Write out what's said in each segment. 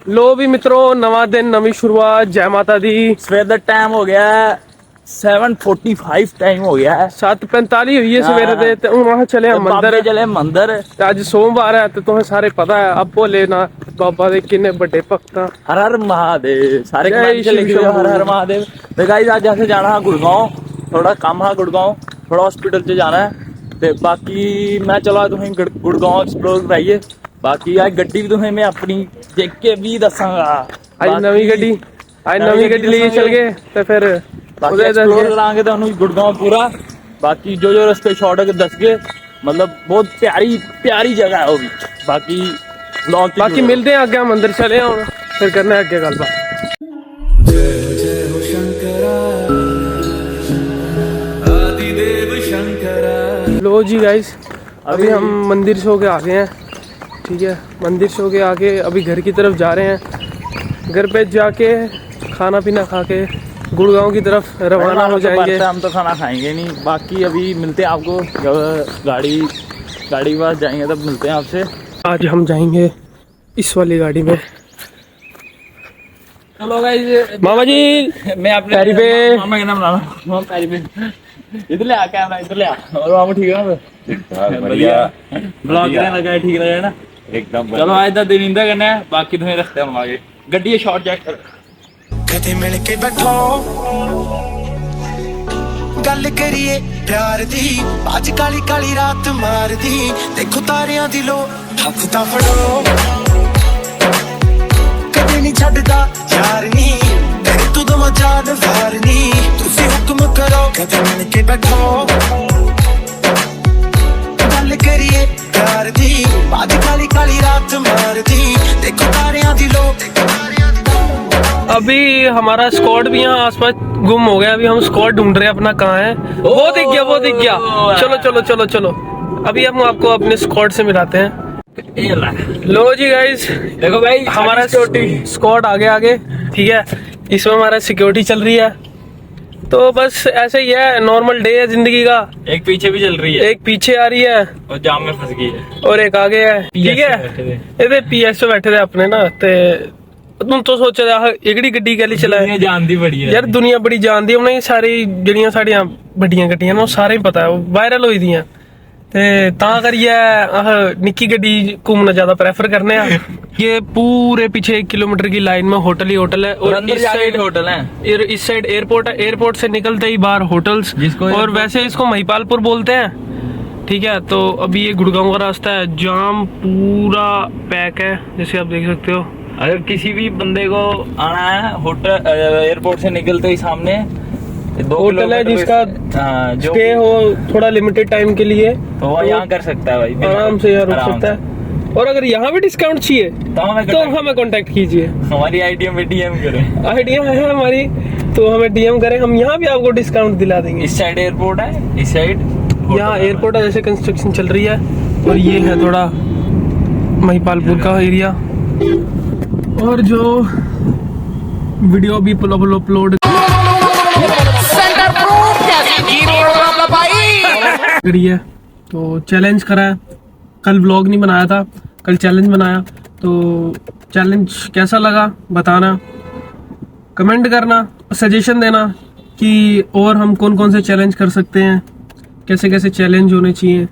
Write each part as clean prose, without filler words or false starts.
लो भी मित्रों, नवा दिन नवी शुरुआत। जय माता दी। सवेर दा टाइम हो गया है 7:45 टाइम हो गया है। 7:45 हुई है सवेरे दे ते हुण वहां चले हम मंदिर। चले मंदिर। अज सोमवार है तो तुम्हें सारे पता है। अब भोले ना बाबा दे किन्ने बड़े भक्त हैं। हर हर महादेव। सारे जय कमेंट शिव लिखे शंभू। हर हर महादेव। तो गाइस आज ऐसे जाना है गुड़गांव, थोड़ा काम है गुड़गांव, थोड़ा हॉस्पिटल से जाना है। ते बाकी मैं चला तुसें गुड़गांव एक्सप्लोर कराइए। बाकी आज गड्डी भी तुसें मैं अपनी देख के भी दसांगा। आज नवी गड्डी लेके चल गए तो फिर बाकी एक्सप्लोर करांगे तुहानू गुड़गांव पूरा। बाकी जो जो रस्ते शॉर्ट दस गए, मतलब बहुत प्यारी प्यारी जगह है वो भी। बाकी ब्लॉग बाकी मिलते हैं आगे, हम अंदर चले और फिर करना है आगे गलबात। लो जी गाइस, अभी हम मंदिर से होके आ गए हैं। ठीक है, मंदिर से होके आके अभी घर की तरफ जा रहे हैं। घर पे जाके खाना पीना खा के गुड़गांव की तरफ रवाना हो जाएंगे। हम तो खाना खाएंगे नहीं। बाकी अभी मिलते हैं आपको जब गाड़ी के पास जाएंगे तब मिलते हैं आपसे। आज हम जाएंगे इस वाली गाड़ी में। चलो गाइस, मामा जी मैं अपने पैरी पे। मामा का नाम मामा पैरी पे। इधर ले आ कैमरा, इधर ले आ। और मामा ठीक है ना? बढ़िया। ब्लॉग करने लगा है, ठीक लगा है ना? एकदम। चलो आज दा दिन इंदा करना है, बाकी तुम्हें रखते हैं हम आगे। गड्डी शॉर्ट चेक कर। कदे मिल के बैठो गल करिए प्यार दी, आज काली काली रात मार दी। देखो तारियां दी लो हथ ता फड़ो, कदे नहीं छड्डदा यार नी तेरे तू दो जान फार नी। तुसी हुक्म करो कदे मिल के बैठो गल करिए प्यार दी, आज काली काली रात मार दी। देखो तारियां दी लो। अभी हमारा स्क्वाड भी यहाँ आसपास गुम हो गया। अभी हम स्क्वाड ढूंढ रहे हैं अपना, कहाँ है। वो दिख गया। चलो चलो चलो चलो, अभी हम आपको अपने स्क्वाड से मिलाते हैं। लो जी गाइस, देखो भाई हमारा स्क्वाड आगे। ठीक है, इसमें हमारा सिक्योरिटी चल रही है। तो बस ऐसे ही है, नॉर्मल डे है जिंदगी का। एक पीछे भी चल रही है, एक पीछे आ रही है और जाम में फंस गई है, और एक आगे है। ठीक है, ये पीएस पे बैठे थे अपने ना। तुम तो सोचे एकड़ी गड्डी कैली चलाए जानती बड़ी है यार, दुनिया बड़ी जानती है उन्हें। सारी जड़ियां साड़ियां बड्डियां गड्डियां ना सारे ही पता है, वायरल हुई दियां ते तां करियै निक्की गड्डी घूमना ज्यादा प्रेफर करने आ। ये पूरे पीछे 1 किलोमीटर की लाइन में होटल ही होटल है, और इस साइड होटल है, इस साइड एयरपोर्ट है। एयरपोर्ट से निकलते ही बाहर होटल्स, और वैसे इसको महिपालपुर बोलते हैं। ठीक है, तो अभी ये गुड़गांव का रास्ता है, जाम पूरा पैक है जैसे आप देख सकते हो। अगर किसी भी बंदे को आना है होटल एयरपोर्ट से निकलते ही सामने 2 होटल है जिसका जो स्टे हो थोड़ा लिमिटेड टाइम के लिए, तो वो यहाँ कर सकता है भाई, आराम से यहाँ रुक सकता है। और अगर यहाँ भी डिस्काउंट चाहिए तो हमें कांटेक्ट कीजिए। हमारी आईडीएम में डीएम करें, आइडिया है हमारी, तो हमें डीएम करें, हम यहाँ भी आपको डिस्काउंट दिला देंगे। इस साइड एयरपोर्ट है, इस साइड यहाँ एयरपोर्ट है, जैसे कंस्ट्रक्शन चल रही है। और ये है थोड़ा महिपालपुर का एरिया। और जो वीडियो भी अपलोड करी है, तो चैलेंज करा है। कल व्लॉग नहीं बनाया था, कल चैलेंज बनाया। तो चैलेंज कैसा लगा बताना, कमेंट करना, सजेशन देना कि और हम कौन कौन से चैलेंज कर सकते हैं, कैसे कैसे चैलेंज होने चाहिए।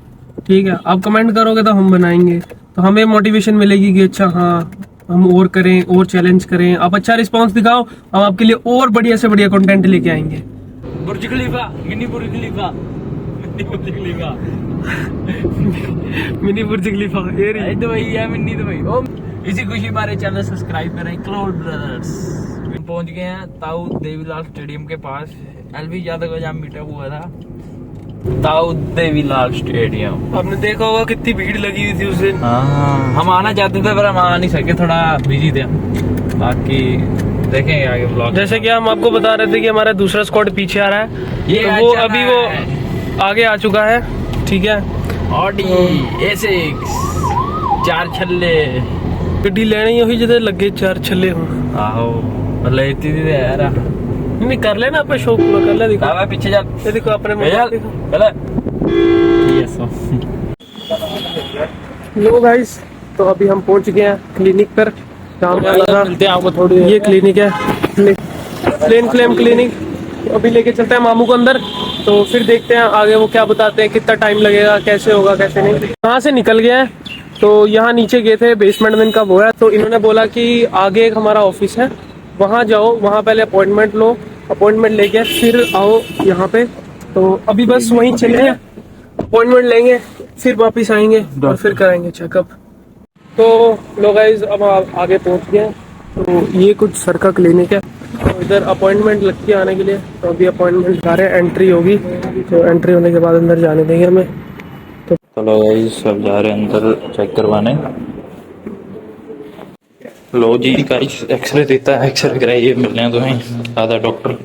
ठीक है, आप कमेंट करोगे तो हम बनाएंगे, तो हमें मोटिवेशन मिलेगी कि अच्छा हाँ हम और करें, और चैलेंज करें। आप अच्छा रिस्पांस दिखाओ, हम आपके लिए और बढ़िया से बढ़िया कंटेंट लेके आएंगे। बुर्ज खलीफा, मिनी बुर्ज खलीफा, मिनी बुर्ज खलीफा, मिनी बुर्ज खलीफा ये रही। तो वही है मिनी, तो वही। ओ इसी खुशी हमारे चैनल सब्सक्राइब करें क्लाउड ब्रदर्स। पहुंच गए हैं ताऊ देवीलाल स्टेडियम के पास। एलवी यादव का जहाँ मीटअप हुआ था, ताऊ देवीलाल स्टेडियम। आपने देखा होगा कितनी भीड़ लगी हुई थी उस दिन। हम आना चाहते थे पर हम आ नहीं सके, थोड़ा बिजी थे। बाकी देखेंगे आगे ब्लॉग। जैसे कि हम आपको बता रहे थे कि हमारा दूसरा स्क्वाड पीछे आ रहा है, ये तो वो अभी वो आगे आ चुका है। ठीक है, ऑडी A6 4 छल्ले गड्डी लेनी हुई जिधर लगे 4 छल्ले हो। आहो मतलब इतनी दी यार नहीं कर लेना, अपना शौक पूरा कर ले। दिखा मैं पीछे जा, ये देखो अपने चल यस। लो गाइस, तो अभी हम पहुंच गए हैं क्लिनिक पर। काम कर रहा मिलते हैं आपको थोड़ी था। ये क्लिनिक है, प्लेन फ्लेम क्लिनिक। अभी लेके चलते हैं मामू को अंदर, तो फिर देखते हैं आगे वो क्या बताते हैं, कितना टाइम लगेगा, कैसे होगा कैसे नहीं। कहाँ से निकल गया है, तो यहाँ नीचे गए थे, बेसमेंट में इनका वो है, तो इन्होंने बोला कि आगे एक हमारा ऑफिस है, वहाँ जाओ, वहाँ पहले अपॉइंटमेंट लो, अपॉइंटमेंट लेके फिर आओ यहाँ पे। तो अभी बस वहीं चले हैं, अपॉइंटमेंट लेंगे, फिर वापस आएंगे और फिर करेंगे चेकअप। तो लोग गाइस अब आगे पहुँच गए हैं। तो ये कुछ सर का क्लिनिक है, तो इधर अपॉइंटमेंट लगती है आने के लिए। तो अभी अपॉइंटमेंट जा रहे हैं, एंट्री होगी, तो एंट्री होने के बाद अंदर जाने देंगे हमें। तो चलो गाइस सब जा रहे हैं अंदर चेक करवाने। लो जी गाइस एक्सरे देता है, एक्सरे कराइए, मिलने हैं तुम्हें आधा डॉक्टर।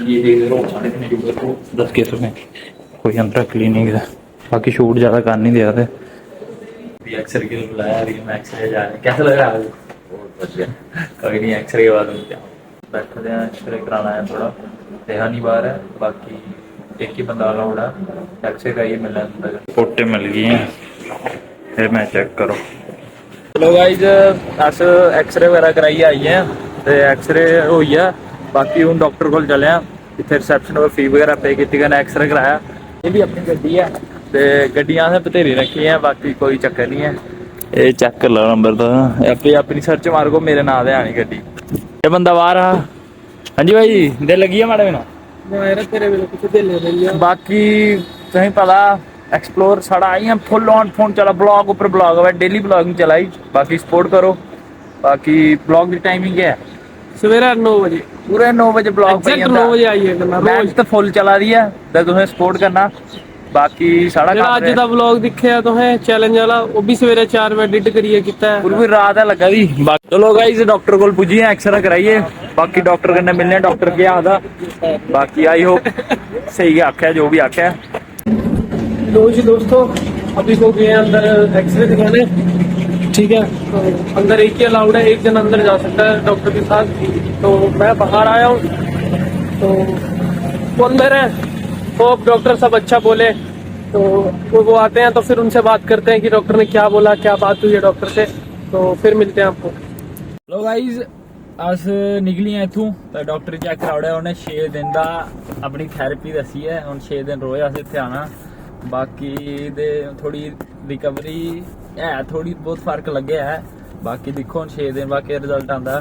ये देख लो 10 केस में कोई अंदर क्लिनिक है, बाकी शूट ज्यादा कर नहीं दिया थे। एक्सरे के लिए बुलाया, मैं एक्सरे जा रहे हैं। कैसा लग रहा है? बहुत बढ़िया। कोई नहीं, एक्सरे के बाद मिलते हैं। बैठते हैं, एक्सरे कराना है, थोड़ा देहा नहीं बाहर है, बाकी एक ही बंदा अलाउड है। एक्सरे का ये मिलना है, रिपोर्टें मिल गई हैं, फिर मैं चेक करो। चलो गाइज अस एक्सरे वगैरह कराइए आई हैं, तो एक्सरे होई है, बाकी हूँ डॉक्टर को चले हैं। इतने रिसैप्शन पर फी वगैरह पे की, एक्सरे कराया। ये भी अपनी गड्डी है, तो गड्डियां असें बथेरी रखी हैं, बाकी कोई चक्कर नहीं है। ये चेक कर लो नंबर तो अपनी सर्च मारो, मेरे नाम से आनी गड्डी। ये बंदा बाहर आ। हाँ जी भाई, दिल लगी है माड़े बिना बाकी तुसें पता एक्सप्लोर साढ़ा आई हैं फुल ऑन फोन चला, ब्लॉग ऊपर ब्लॉग है, डेली ब्लॉगिंग चलाई। बाकी सपोर्ट करो। बाकी ब्लॉग की टाइमिंग क्या है? सवेरे 9 बजे, पूरे 9 बजे ब्लॉग 9 बजे आइए करना रोज। तो फुल चला रही है, तो तुसें सपोर्ट करना। बाकी साढ़ा अज का ब्लॉग दिखे तो है चैलेंज वाला, वो भी सवेरे 4 बजे एडिट करिए किता है, पूरी रात है लगा दी। चलो गाइस डॉक्टर को पुजिए, एक्सरे कराइए, बाकी डॉक्टर कन्नै मिलने। डॉक्टर क्या आखदा, बाकी आई होप सही आख्या जो भी आख्या। लो जी दोस्तों, अभी को गए अंदर एक्सरे दिखाने, ठीक है। तो अंदर एक ही अलाउड है, एक जन अंदर जा सकता है डॉक्टर के साथ। तो मैं बाहर आया हूँ, तो वो अंदर है, होप डॉक्टर सब अच्छा बोले। तो वो आते हैं, तो फिर उनसे बात करते हैं कि डॉक्टर ने क्या बोला, क्या बात हुई है डॉक्टर से। तो फिर मिलते हैं आपको। लो गाइज अस निकली हैं इथों, तो डॉक्टर चेक कराया, उन्हें 6 दिन का अपनी थैरेपी दसी है। हम 6 दिन रोज अस इत्थे आना, बाकी दे थोड़ी रिकवरी है, थोड़ी बहुत फर्क लगे है। बाकी देखो हम 6 दिन बाद रिजल्ट आंदा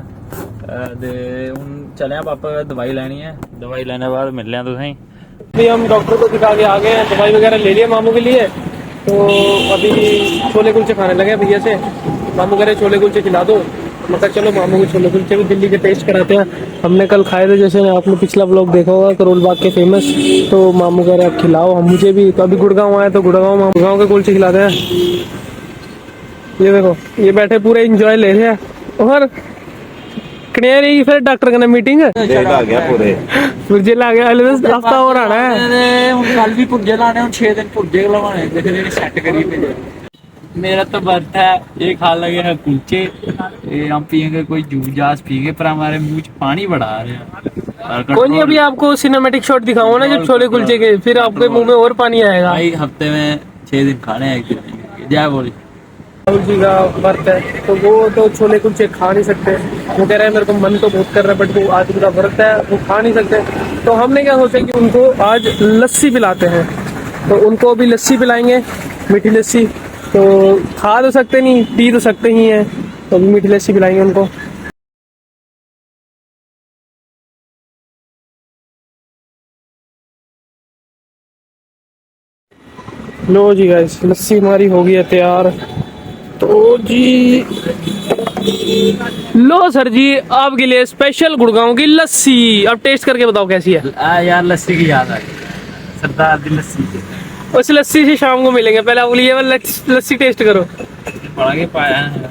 ते हुन चले पापा दवाई लैनी है, दवाई लेने के बाद मिलने तुसें। अभी हम डॉक्टर को दिखा के आ गए हैं, दवाई वगैरह ले लिया मामू के लिए। तो अभी छोले कुलचे खाने लगे भैया से। मामू कह रहे छोले कुलचे खिला दो, मैं कहा चलो मामू को छोले कुलचे भी दिल्ली के टेस्ट कराते हैं। हमने कल खाए थे, जैसे आपने पिछला ब्लॉग देखा होगा करोल बाग के फेमस। तो मामू कह रहे आप खिलाओ हम मुझे भी। तो अभी गुड़गांव आए, तो गुड़गांव के कुलचे खिलाते हैं। ये देखो, ये बैठे पूरे इंजॉय ले रहे हैं। और कनेरी फिर डॉक्टर कने मीटिंग आ गया, पूरे पुर्जे ला गया, हफ्ता और आना है। कल भी पुर्जे लाने, 6 दिन पुर्जे लवाने, देखने सेट करी पे। मेरा तो बर्थ है, ये खा लगे हैं कुलचे, हम पियेंगे कोई जूस जास पियेंगे, पर हमारे मुंह च पानी बड़ा आ रहा है। कोई नहीं, अभी आपको सिनेमैटिक शॉट दिखाऊंगा ना जब छोले कुलचे के, फिर आपके मुंह में और पानी आएगा। भाई हफ्ते में 6 दिन खाने हैं, एक दिन। जय बोली राहुल जी का व्रत है, तो वो तो छोले कुलचे खा नहीं सकते। वो कह रहे हैं मेरे को मन तो बहुत कर रहा है, बट वो आज उनका व्रत है, वो खा नहीं सकते। तो हमने क्या सोचा कि उनको आज लस्सी पिलाते हैं। तो उनको अभी लस्सी पिलाएंगे, मीठी लस्सी। तो खा तो सकते नहीं, पी तो सकते ही हैं, तो अभी मीठी लस्सी पिलाएंगे उनको। लो जी गाइस, लस्सी हमारी हो गई है तैयार। तो जी लो सर जी, आपके लिए स्पेशल गुड़गांव की लस्सी। अब टेस्ट करके बताओ कैसी है। यार लस्सी की याद आई, सरदार दी लस्सी। उस लस्सी से शाम को मिलेंगे, पहले आप ये वाला लस्सी टेस्ट करो। बड़ा के पाया है,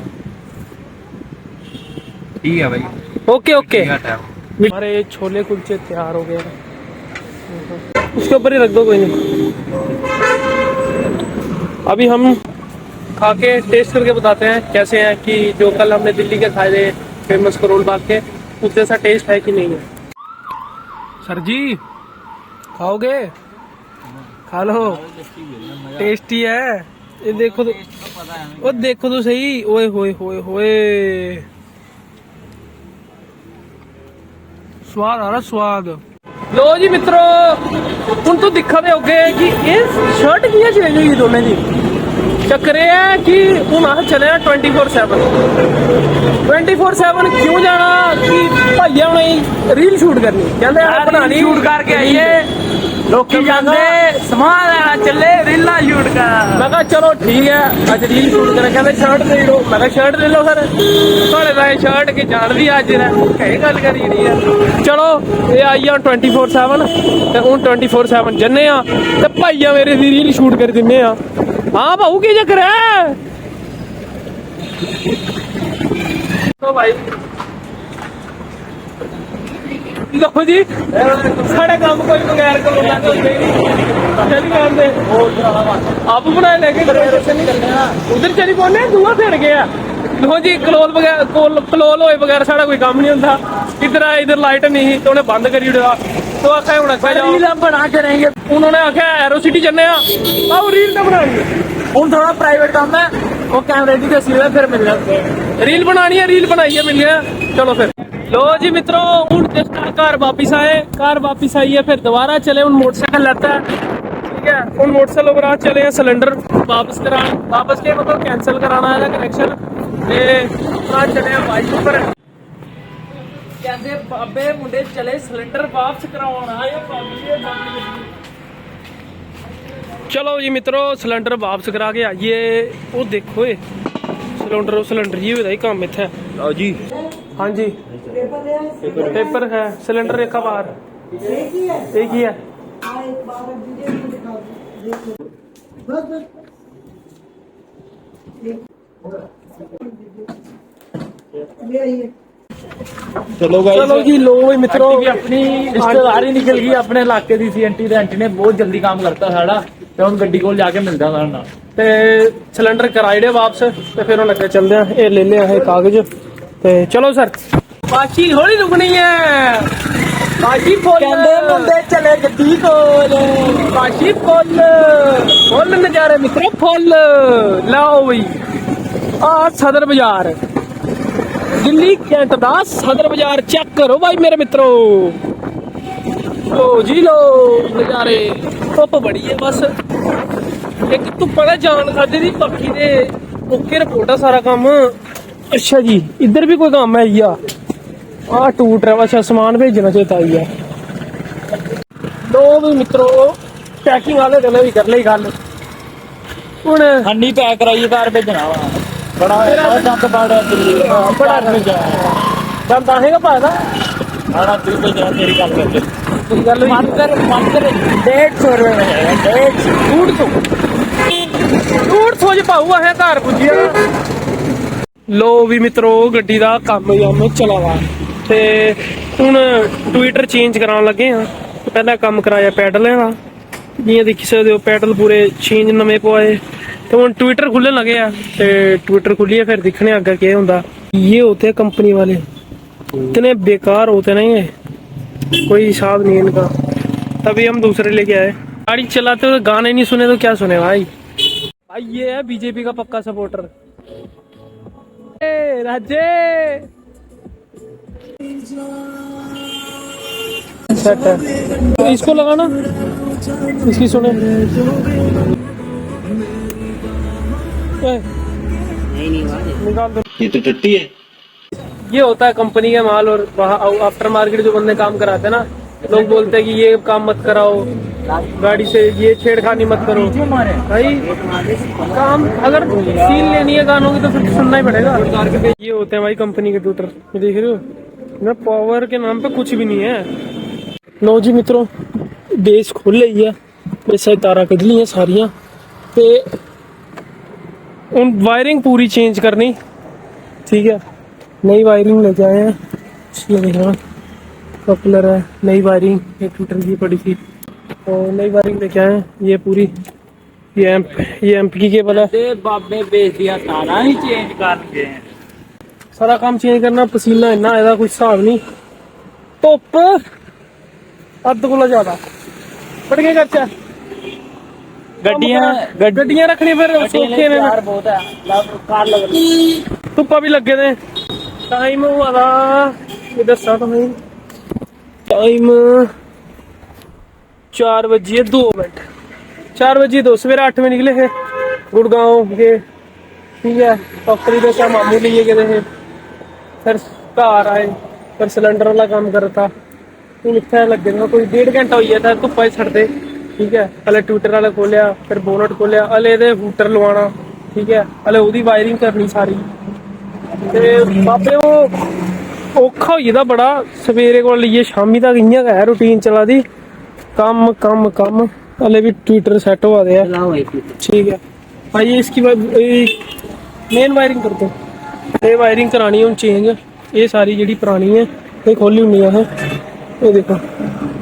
ठीक है भाई, ओके ओके। हमारे छोले कुलचे तैयार हो गए, उसके ऊपर ही रख दो, कोई नहीं। अभी हम खा के टेस्ट करके बताते हैं कैसे हैं, कि जो कल हमने दिल्ली के खाए थे फेमस करोल बाग के, उस जैसा टेस्ट है कि नहीं है। सर जी खाओगे? खा लो, टेस्टी है। ये देखो तो, वो देखो तो सही। ओए होए होए होए, स्वाद आ रहा स्वाद। लो जी मित्रों हुण तो दिखा दे होगे कि ये शर्ट कि'यां चेंज हुई दोनों दी। चक्कर ये है कि हूँ अस चले 24/7 क्यों जाना कि भाइया उन्हें रील शूट करनी कहते बनानी शूट करके आइए लोकी जाते समान लेना चले रीला शूट कर। मैं कहा चलो ठीक है अज रील शूट करें कहते शर्ट ले लो। मैं कहा शर्ट ले लो सर थोड़े पाए शर्ट की जान भी अज कहीं गल करी नहीं है। चलो ये आई 24/7 ते हूँ 24/7 जन्ने ते भाइया मेरे दी रील शूट कर दिन्ने हाँ भाऊ की चक्कर है। तो भाई लो जी साढ़े काम कोई बगैर चली जाते आप बनाए लेके उधर चली पौने दूआ फिर गया। लो जी कलोल बगैर कलोल होए बगैर साढ़ा कोई काम नहीं होता। इधर आए इधर लाइट नहीं थी तो उन्हें बंद करी उड़ा तो आखा हूं रील बना के रहेंगे। उन्होंने आख्या एरो सिटी चलने आओ रील ना बनाएंगे हूं थोड़ा प्राइवेट काम है वो कैमरे की दसी हुआ फिर मिल जाते रील बनानी है रील बनाइए मिल गया। चलो फिर लो जी मित्रों हूं कार वापिस आए कार वापिस आई है फिर दोबारा चले हूं मोटरसाइकिल लेता है ठीक है हूं मोटरसाइकिल पर चले हैं सिलेंडर वापस कराने वापस के मतलब कैंसिल कराना है कनेक्शन चले हैं बाइक पर कहते बाबे मुंडे चले सिलेंडर वापस करवाना चलो जी मित्रों सिलेंडर वापस करा के आइए वो देखो सिलेंडर ही होता ही काम इत्थे लो जी हाँ जी पेपर है सिलेंडर रेखा बाहर एक ही है चलो जी लो मित्रों अपनी रिश्तेदारी निकल गई अपने इलाके दी सी आंटी आंटी ने बहुत जल्दी काम करता साड़ा ते हुण गड्डी कोल जाके मिलदा साडे नाल ते सिलेंडर कराई दे वापस ते फिर हुण अगे चलदे हैं ये ले लिया है कागज ते चलो सर बाकी थोड़ी रुकनी है बाकी फुल मुंडे चले गड्डी कोल बाकी फुल नजारे मित्रों फुल लाओ बई आ सदर बाजार दिल्ली कैंट दा सदर बाजार चेक करो भाई मेरे मित्रों लो जी लो नजारे धुप बड़ी है बस एक धुप्पा दा जान खादी दी बाकी दे ओके रिपोर्ट है सारा काम। अच्छा जी इधर भी कोई काम है आ टूट रहा अच्छा सामान भेजना चेता आई है लो भी मित्रों पैकिंग वाले चले भी कर ली गल हुण हन्नी पैक कराइए घर भेजना वा बड़ा दंद बड़ा दंद आएगा पादा आना दिल भेजना तेरी गल करके गल मंतर 150 रुपए में 150 च पाऊ असें घर पुज्जिया। लो भी मित्रों गड्डी दा कम्म चला वा ते हुण ट्विटर चेंज करान लगे हाँ पहला कम्म कराया पैडलें दा जियां दिक्खी सकदे हो पैडल पूरे चेंज नमें पवाए तो हुण ट्विटर खुलने लगे हैं ते ट्विटर खुलिए फिर दिखने आगे क्या होता। ये होते हैं कंपनी वाले इतने बेकार होते नहीं है कोई हिसाब नहीं इनका। तभी हम दूसरे लेके आए गाड़ी चलाते हुए गाने नहीं सुने तो क्या सुने भाई ये है बीजेपी का पक्का सपोर्टर राजे सेट है तो इसको लगाना इसकी सुने निकाल दो ये तो टट्टी है। ये होता है कंपनी का माल और आफ्टर मार्केट जो बंदे काम कराते हैं ना लोग बोलते हैं कि ये काम मत कराओ गाड़ी से ये छेड़खानी मत करो भाई काम अगर सील लेनी है गानों की तो फिर सुनना ही पड़ेगा। ये होते हैं भाई कंपनी के ट्विटर देख रहे हो ना पावर के नाम पे कुछ भी नहीं है। लो जी मित्रों बेस खोल ली है वैसे तारा कढ़ ली है सारिया ते उन वायरिंग पूरी चेंज करनी ठीक है नई वायरिंग लेके आए हैं ये देखना पॉपुलर है नई वायरिंग एक ट्विटर की पड़ी थी तो नई वायरिंग लेके आए हैं ये पूरी ये एम्प की केबल है बाबे बेच दिया तारा ही चेंज कर गए सारा काम चेंज करना पसीना इन्ना आया कुछ हिसाब नहीं धुप अद्ध कोला ज्यादा बट क्या करचा गड्डियां रखनी फिर सौखे ने बहुत है कार लग धुप्पा भी लगे ने टाइम हुआ था ये दसा तो नहीं टाइम 4:02 4:02 सवेरे 8 में निकले थे गुड़गांव के, ठीक है। फैक्ट्री का क्या मामू लिए गए थे, फिर घर आए, फिर सिलेंडर वाला काम करता इतना लगे था कोई 1.5 घंटा हो गया था धुप्पा छड़ते, ठीक है। हले ट्विटर वाला खोलिया, फिर बोनट खोलिया, हले ये हूटर लवाना, ठीक है। हले वो वायरिंग करनी सारी, बाबे वो औखा हो गया बड़ा। सवेरे को लेइए शामी तक इ'यां गै रूटीन चला दी, कम कम कम। हले भी ट्विटर सेट हुआ दे, ठीक है भाई। इसकी मेन वायरिंग कर दो, ये वायरिंग करानी हूँ चेंज। ये सारी जी पुरानी है ये खोली हुई है, ये देखो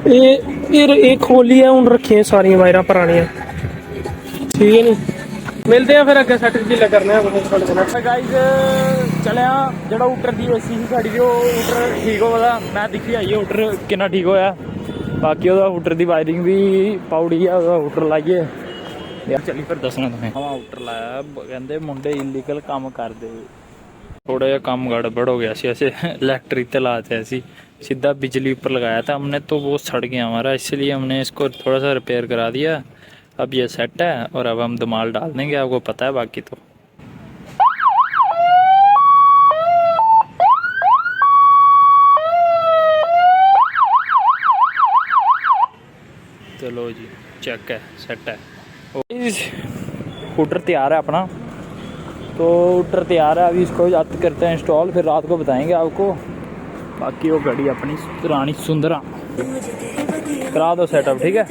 ये खोली है हूँ, रखी है सारी वायरा पुरानियां, ठीक है नी। मिलते हैं फिर अगे सैट जिला करने गाइस चलिया जो ऊटर की एसी ही साड़ी वो ऊटर ठीक होगा, मैं दिखी आई ऊटर कितना ठीक होया। बाकी वो ऊटर की वायरिंग भी पाउड़ी है, ऊटर लाइए यार। चली फिर दसना तुम्हें ऊटर लाया, कहते मुंडे इलीगल काम करते, थोड़ा जहा काम गड़बड़ हो गया सी, ऐसे इलेक्ट्रिक ते लाते ऐसी सीधा बिजली ऊपर लगाया था हमने, तो वो सड़ गया हमारा, इसलिए हमने इसको थोड़ा सा रिपेयर करा दिया। अब ये सेट है और अब हम धमाल डाल देंगे, आपको पता है। बाकी तो चलो जी चेक है, सेट है। स्कूटर तैयार है अपना, तो स्कूटर तैयार है, अभी इसको जाते करते हैं इंस्टॉल, फिर रात को बताएंगे आपको। बाकी वो गाड़ी अपनी रानी सुंदरा करा दो सेटअप, ठीक है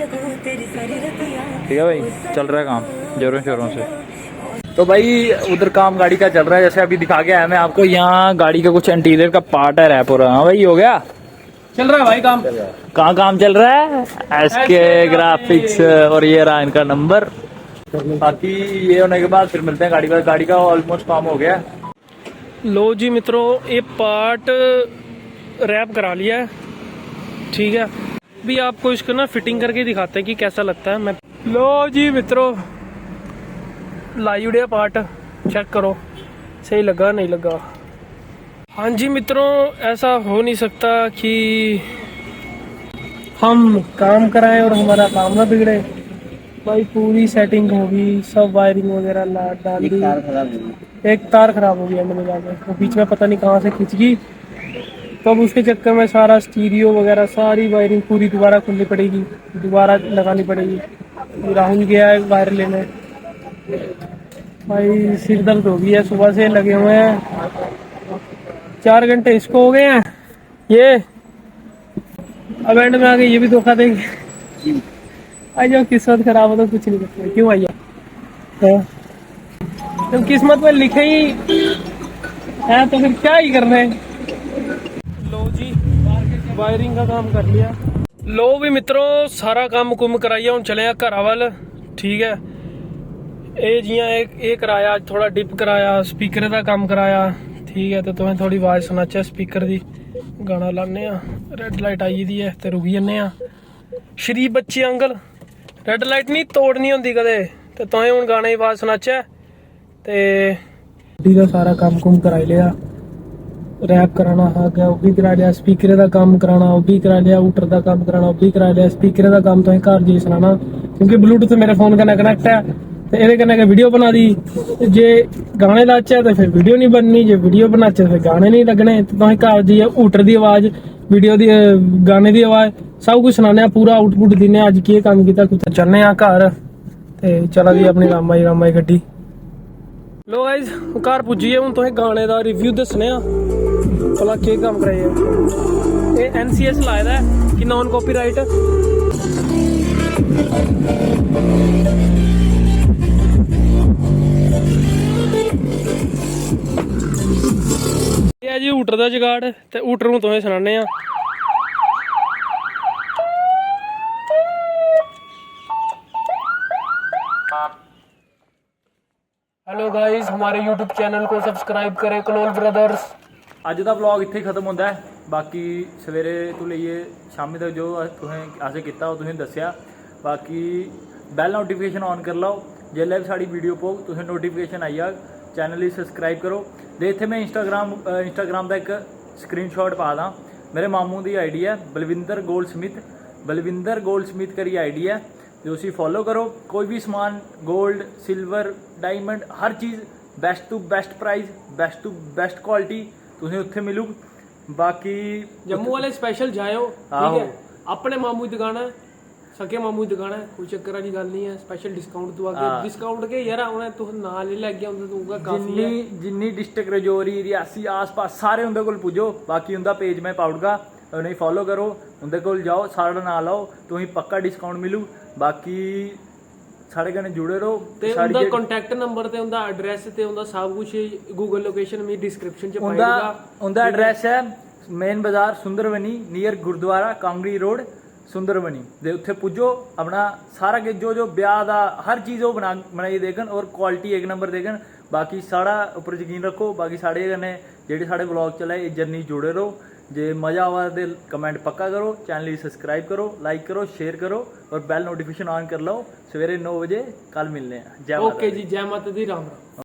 ठीक है भाई। चल रहा है काम जोरों शोरों से। तो भाई उधर काम गाड़ी का चल रहा है, जैसे अभी दिखा के आया मैं आपको। यहाँ गाड़ी का कुछ इंटीरियर का पार्ट है रैप हो रहा है। हाँ भाई हो गया, चल रहा है भाई काम। कहाँ काम चल रहा है? एसके ग्राफिक्स, और ये रहा इनका नंबर। बाकी ये होने के बाद फिर मिलते हैं गाड़ी का। गाड़ी का ऑलमोस्ट काम हो गया। लो जी मित्रों, ये पार्ट रैप करा लिया है, ठीक है। भी आपको इसको ना फिटिंग करके दिखाते हैं कि कैसा लगता है। मैं लो जी मित्रों लाई उड़िया पार्ट, चेक करो सही लगा नहीं लगा। हाँ जी मित्रों, ऐसा हो नहीं सकता कि हम काम कराएं और हमारा काम ना बिगड़े। भाई पूरी सेटिंग होगी, सब वायरिंग वगैरह डाल दी। एक तार खराब हो गया मैंने जाके, वो बीच में पता नहीं कहाँ से खिंच गई, तो अब उसके चक्कर में सारा स्टीरियो वगैरह सारी वायरिंग पूरी दोबारा खुलनी पड़ेगी, दोबारा लगानी पड़ेगी। राहुल गया है वायर लेने, भाई सिर दर्द हो गई है, सुबह से लगे हुए हैं। 4 घंटे इसको हो गए हैं, ये अब एंड में आगे ये भी धोखा देंगे। आई जाओ, किस्मत खराब हो तो कुछ नहीं करते। क्यों आइए, तो किस्मत में लिखे ही है तो फिर क्या ही करना है। लो जी वायरिंग का काम कर लिया। लो भी मित्रों सारा काम कुम कराइया, हूँ चले घर वाल, ठीक है। ये जियां एक कराया, थोड़ा डिप कराया, स्पीकर का काम कराया, ठीक है। तो तुम्हें थोड़ी आवाज सुनाचे स्पीकर दी, गाना लाने रेड लाइट आई दी है तो रुकी जन्ने आ। शरीफ बच्चे अंकल, रेड लाइट नहीं तोड़नी होंदी कदे, तो तुहें हुण गाने की आवाज सुनाचे ते दा सारा काम कुम कराई लिया। रैप कराना आ गया, वो भी करा लिया। स्पीकर का काम कराना वो भी करा लिया। ऊटर का काम कराना वो भी करा लिया। स्पीकर का काम तुहें घर जाइए सुनाना, क्योंकि ब्लूटूथ मेरे फोन कन्नै कनैक्ट है, तो ये कन्नै वीडियो बना दी। जे गाने लाचे तो फिर वीडियो नहीं बननी, जे वीडियो बनाचे फिर गाने नहीं लगने। तो तुहें घर जाइए ऊटर की आवाज, वीडियो की, गाने की आवाज सब कुछ सुनाने, पूरा आउटपुट दिने। अज की काम किया, कुछ चलने घर ते चला दी अपनी रामाई गड्डी। लो गाइस घर पुज्जिए, हूँ तुहें गाने का रिव्यू दसने भला केह् कम्म कराइए। ये NCS लाए दा है कि नॉन कॉपीराइट। ये है जी हूटर का जुगाड़, ते हूटर हूँ तुहें सुनाने। हेलो गाइस, हमारे YouTube चैनल को सब्सक्राइब करें, कलोल ब्रदर्स। अज का ब्लॉग इत्थे खत्म होता है। बाकी सवेरे तो लेइए शामी तक जो तुसें असें कीता ओह् तुसें दस्सेआ। बाकी बैल नोटिफिकेशन ऑन कर लो, जेल्लै भी साड़ी वीडियो पौग तुसें नोटिफिकेशन आई जाग। चैनल गी सब्सक्राइब करो। ते इत्थे मैं इंस्टाग्राम का एक स्क्रीनशॉट पा दा ਮੇਰੇ ਮਾਮੂ ਦੀ ਆਈਡੀ ਹੈ ਬਲਵਿੰਦਰ ਗੋਲਡ ਸਮਿਥ ਕਰੀ ਆਈਡੀ ਹੈ, ਤੇ ਤੁਸੀਂ ਫੋਲੋ ਕਰੋ। ਕੋਈ ਵੀ ਸਮਾਨ 골ਡ ਸਿਲਵਰ ਡਾਇਮੰਡ ਹਰ ਚੀਜ਼ best to best price, best to best quality ਤੁਸੀਂ ਉੱਥੇ ਮਿਲੂ। ਬਾਕੀ ਜੰਮੂ ਵਾਲੇ ਸਪੈਸ਼ਲ ਜਾਇਓ, ਠੀਕ ਹੈ। ਆਪਣੇ ਮਾਮੂ ਦੀ ਦੁਕਾਨ ਹੈ, ਸਕੇ ਮਾਮੂ ਦੀ ਦੁਕਾਨ ਹੈ, ਕੋਈ ਚੱਕਰ ਵਾਲੀ ਗੱਲ ਨਹੀਂ ਹੈ। ਸਪੈਸ਼ਲ ਡਿਸਕਾਊਂਟ ਦਵਾ ਕੇ, ਡਿਸਕਾਊਂਟ ਕੇ ਯਾਰ ਉਹਨੇ ਤੂੰ ਨਾਲ ਹੀ ਲੈ ਗਿਆ ਹੁੰਦਾ ਤੂੰ ਕਾਫੀ ਹੈ। ਜਿੰਨੀ ਡਿਸਟ੍ਰਿਕਟ ਰਜੌਰੀ ਰਿਆਸੀ ਆਸ-ਪਾਸ ਸਾਰੇ ਉਹਦੇ ਕੋਲ ਪੁੱਜੋ। ਬਾਕੀ ਉਹਦਾ ਪੇਜ ਮੈਂ ਪਾਊਗਾ, ਉਹਨੇ ਫੋਲੋ ਕਰੋ, ਉਹਦੇ ਕੋਲ ਜਾਓ, ਸਾਡਾ ਨਾਲ ਆਓ, ਤੁਸੀਂ ਪੱਕਾ ਡਿਸਕਾਊਂਟ ਮਿਲੂ। ਬਾਕੀ ਸਾਡੇ ਕਨੇ ਜੁੜੇ ਰਹੋ। ਤੇ ਉਹਦਾ ਕੰਟੈਕਟ ਨੰਬਰ ਤੇ ਉਹਦਾ ਐਡਰੈਸ ਤੇ ਉਹਦਾ ਸਭ ਕੁਝ ਗੂਗਲ ਲੋਕੇਸ਼ਨ ਮੇਰੀ ਡਿਸਕ੍ਰਿਪਸ਼ਨ ਚ ਪਾਏਗਾ। ਉਹਦਾ ਐਡਰੈਸ ਹੈ ਮੇਨ ਬਾਜ਼ਾਰ ਸੁੰਦਰਵਨੀ ਨੀਅਰ ਗੁਰਦੁਆਰਾ ਕਾਂਗੜੀ ਰੋਡ ਸੁੰਦਰਵਨੀ ਦੇ ਉੱਥੇ ਪੁੱਜੋ। ਆਪਣਾ ਸਾਰਾ ਜੋ ਵਿਆਹ ਦਾ ਹਰ ਚੀਜ਼ ਉਹ ਬਣਾਈ ਦੇਗन और क्वालिटी एक नंबर देगन। बाकी साढ़ा उपर यकीन रखो। बाकी साढ़े कन्नै जेह्ड़े साढ़े ब्लॉग चला इस जर्नी जुड़े रहो। जे मज़ा आवा ते कमेंट पक्का करो, चैनल गी सब्सक्राइब करो, लाइक करो, शेयर करो और बेल नोटिफिकेशन ऑन कर लो। सवेरे 9 बजे कल मिलने हैं। जय माता ओके जी, जय माता दी, राम राम।